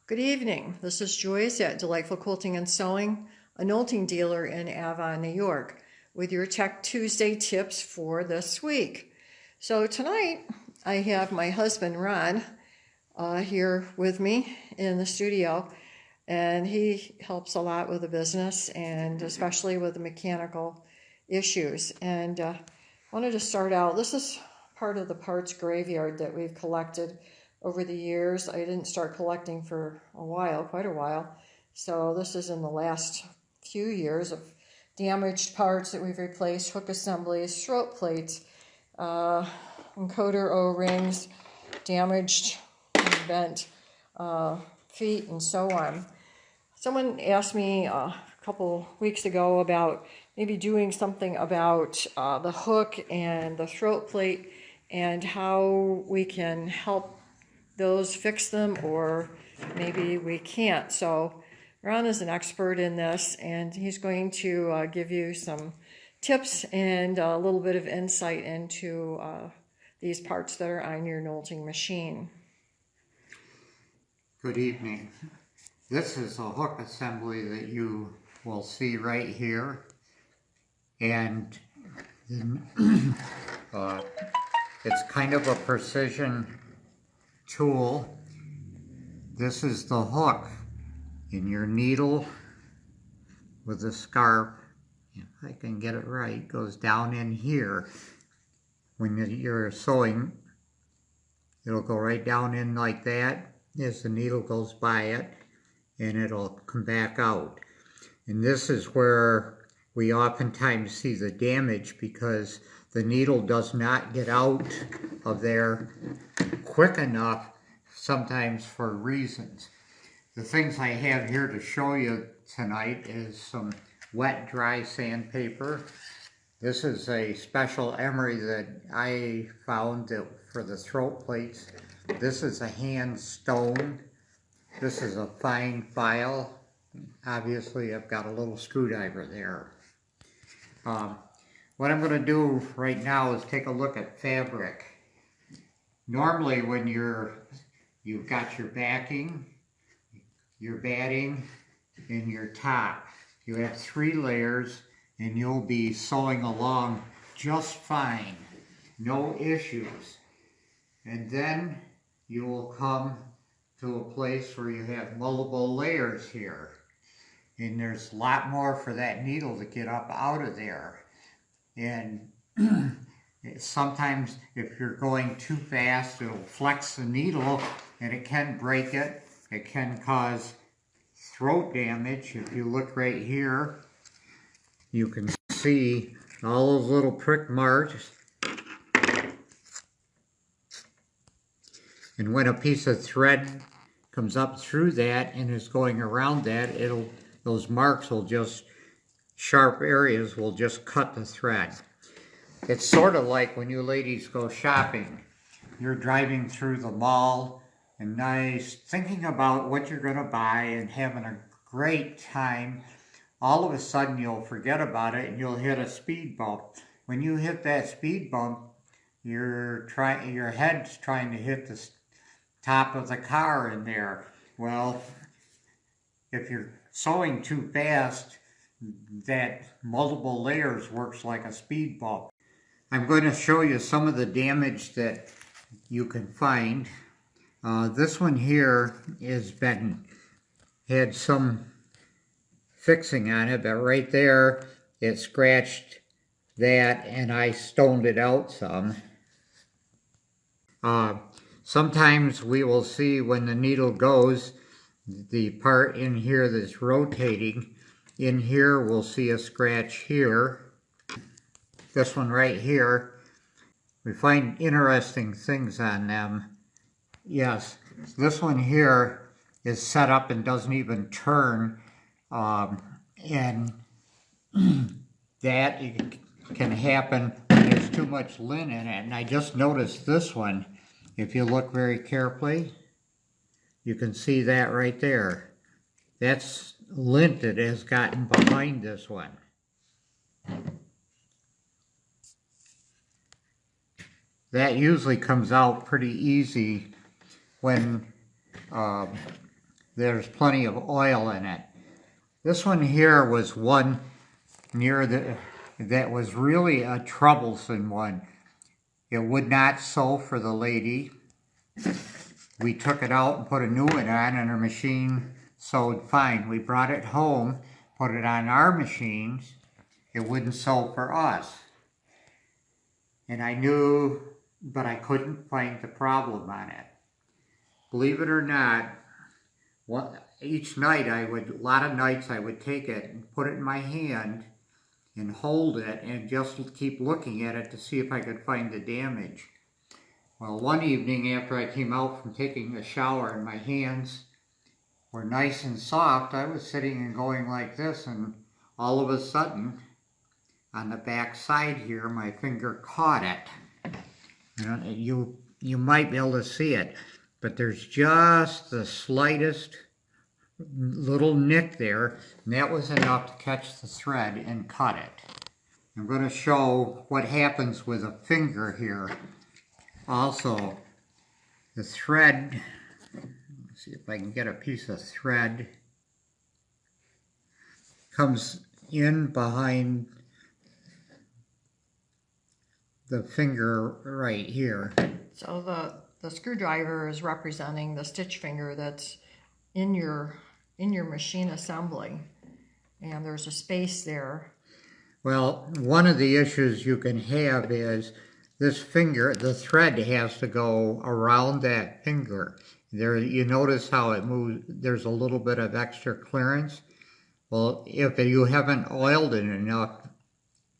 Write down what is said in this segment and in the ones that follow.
Good evening. This is Joyce at Delightful Quilting and Sewing, a Nolting dealer in Avon, New York, with your Tech Tuesday tips for this week. So tonight I have my husband Ron here with me in the studio, and he helps a lot with the business and especially with the mechanical issues. And I wanted to start out, this is part of the parts graveyard that we've collected over the years. I didn't start collecting for a while, quite a while. So this is in the last few years of damaged parts that we've replaced, hook assemblies, throat plates, encoder O-rings, damaged and bent feet, and so on. Someone asked me a couple weeks ago about maybe doing something about the hook and the throat plate and how we can help those fix them, or maybe we can't. So Ron is an expert in this, and he's going to give you some tips and a little bit of insight into these parts that are on your Nolting machine. Good evening. This is a hook assembly that you will see right here, and it's kind of a precision tool. This is the hook, and your needle with the scarf, if I can get it right, goes down in here. When you're sewing, it'll go right down in like that as the needle goes by it, and it'll come back out. And this is where we oftentimes see the damage, because the needle does not get out of there quick enough, sometimes for reasons. The things I have here to show you tonight is some wet dry sandpaper. This is a special emery that I found for the throat plates. This is a hand stone. This is a fine file. Obviously I've got a little screwdriver there. What I'm going to do right now is take a look at fabric. Normally when you've got your backing, your batting, and your top, you have 3 layers, and you'll be sewing along just fine, no issues. And then you will come to a place where you have multiple layers here, and there's a lot more for that needle to get up out of there. And sometimes if you're going too fast, it'll flex the needle and it can break it. It can cause throat damage. If you look right here, you can see all those little prick marks. And when a piece of thread comes up through that and is going around that, those marks will just, sharp areas will just cut the thread. It's sort of like when you ladies go shopping. You're driving through the mall and nice, thinking about what you're going to buy and having a great time. All of a sudden you'll forget about it and you'll hit a speed bump. When you hit that speed bump, your head's trying to hit the top of the car in there. Well, if you're sewing too fast, that multiple layers works like a speed bump. I'm going to show you some of the damage that you can find. This one here had some fixing on it, but right there it scratched that, and I stoned it out some. Sometimes we will see when the needle goes, the part in here that's rotating, in here we'll see a scratch here. This one right here, we find interesting things on them. Yes, this one here is set up and doesn't even turn, and that can happen when there's too much lint in it. And I just noticed this one, if you look very carefully, you can see that right there. That's lint that has gotten behind this one. That usually comes out pretty easy when there's plenty of oil in it. This one here was one that was really a troublesome one. It would not sew for the lady. We took it out and put a new one on, and her machine sewed fine. We brought it home, put it on our machines. It wouldn't sew for us. And I knew, but I couldn't find the problem on it. Believe it or not, each night a lot of nights I would take it and put it in my hand and hold it and just keep looking at it to see if I could find the damage. Well, one evening after I came out from taking a shower and my hands were nice and soft, I was sitting and going like this, and all of a sudden, on the back side here, my finger caught it. You might be able to see it, but there's just the slightest little nick there, and that was enough to catch the thread and cut it. I'm going to show what happens with a finger here. Also, the thread, let's see if I can get a piece of thread, comes in behind the finger right here. So the screwdriver is representing the stitch finger that's in your machine assembly, and there's a space there. Well, one of the issues you can have is this finger, the thread has to go around that finger. There, you notice how it moves, there's a little bit of extra clearance. Well, if you haven't oiled it enough,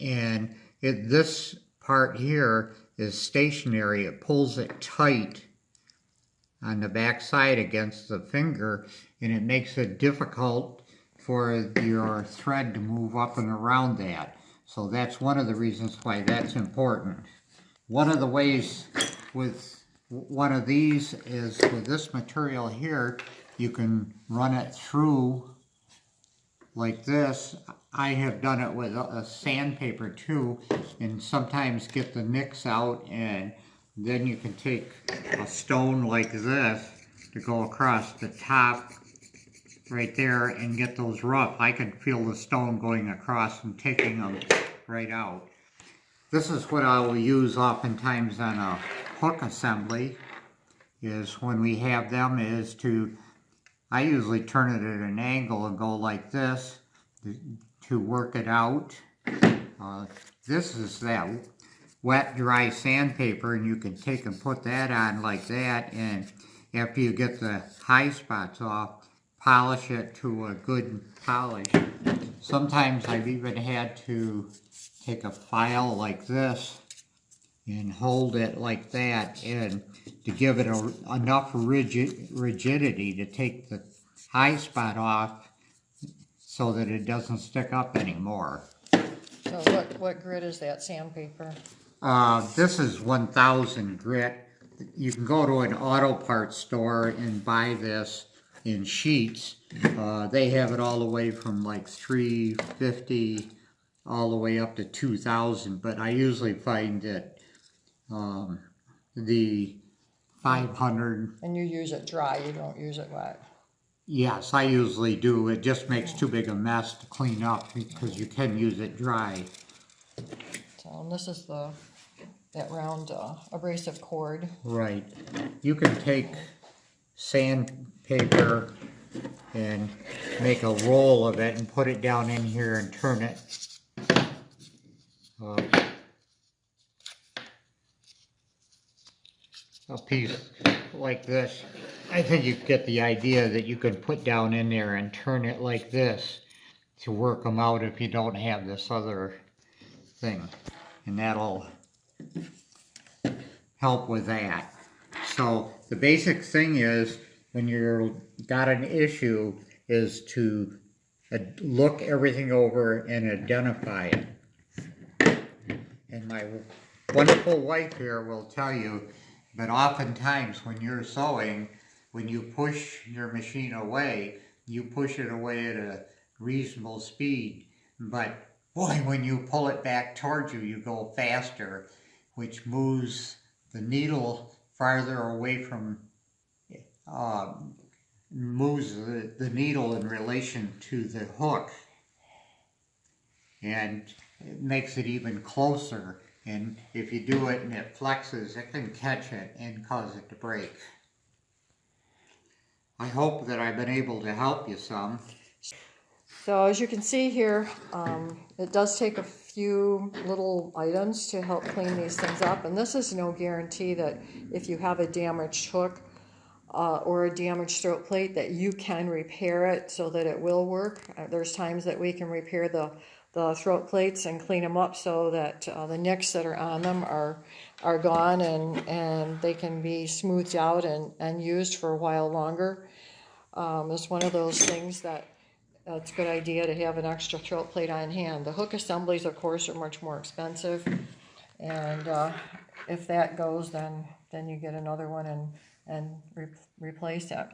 and this part here is stationary, it pulls it tight on the back side against the finger, and it makes it difficult for your thread to move up and around that. So that's one of the reasons why that's important. One of the ways with one of these is with this material here, you can run it through like this. I have done it with a sandpaper too, and sometimes get the nicks out, and then you can take a stone like this to go across the top right there and get those rough. I can feel the stone going across and taking them right out. This is what I will use oftentimes on a hook assembly, is when we have them, is I usually turn it at an angle and go like this to work it out. This is that wet, dry sandpaper, and you can take and put that on like that, and after you get the high spots off, polish it to a good polish. Sometimes I've even had to take a file like this and hold it like that, and to give it enough rigidity to take the high spot off so that it doesn't stick up anymore. So what grit is that sandpaper? This is 1000 grit. You can go to an auto parts store and buy this in sheets. They have it all the way from like $3.50 all the way up to 2,000, but I usually find that the 500. And you use it dry, you don't use it wet? Yes, I usually do. It just makes too big a mess to clean up because you can use it dry. So, and this is that round abrasive cord. Right. You can take sandpaper and make a roll of it and put it down in here and turn it. A piece like this. I think you get the idea that you could put down in there and turn it like this to work them out if you don't have this other thing, and that'll help with that. So the basic thing is, when you've got an issue, is to look everything over and identify it. And my wonderful wife here will tell you that oftentimes when you're sewing, when you push your machine away, you push it away at a reasonable speed. But boy, when you pull it back towards you, you go faster, which moves the needle farther away from moves the needle in relation to the hook, and it makes it even closer. And if you do it and it flexes, it can catch it and cause it to break. I hope that I've been able to help you some. So as you can see here, it does take a few little items to help clean these things up. And this is no guarantee that if you have a damaged hook or a damaged throat plate that you can repair it so that it will work. There's times that we can repair the throat plates and clean them up so that the nicks that are on them are gone and they can be smoothed out and used for a while longer. It's one of those things that it's a good idea to have an extra throat plate on hand. The hook assemblies, of course, are much more expensive, and if that goes, then you get another one and replace it.